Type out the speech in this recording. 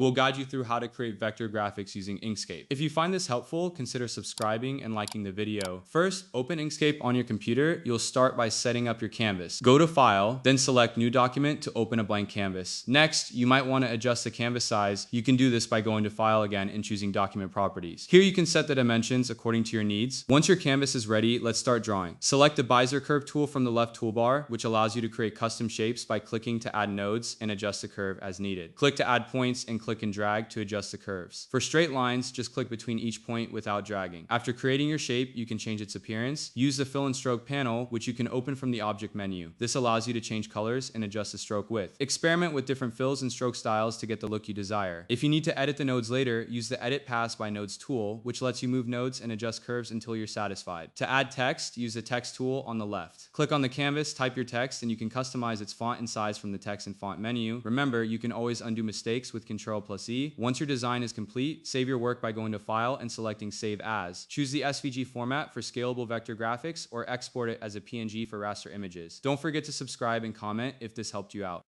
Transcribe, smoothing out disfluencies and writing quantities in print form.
We'll guide you through how to create vector graphics using Inkscape. If you find this helpful, consider subscribing and liking the video. First, open Inkscape on your computer. You'll start by setting up your canvas. Go to File, then select New Document to open a blank canvas. Next, you might want to adjust the canvas size. You can do this by going to File again and choosing Document Properties. Here you can set the dimensions according to your needs. Once your canvas is ready, let's start drawing. Select the Bezier Curve tool from the left toolbar, which allows you to create custom shapes by clicking to add nodes and adjust the curve as needed. Click to add points and click and drag to adjust the curves. For straight lines, just click between each point without dragging. After creating your shape, you can change its appearance. Use the Fill and Stroke panel, which you can open from the Object menu. This allows you to change colors and adjust the stroke width. Experiment with different fills and stroke styles to get the look you desire. If you need to edit the nodes later, use the Edit Pass by Nodes tool, which lets you move nodes and adjust curves until you're satisfied. To add text, use the Text tool on the left. Click on the canvas, type your text, and you can customize its font and size from the Text and Font menu. Remember, you can always undo mistakes with Ctrl+E. Once your design is complete, save your work by going to File and selecting Save As. Choose the SVG format for scalable vector graphics or export it as a PNG for raster images. Don't forget to subscribe and comment if this helped you out.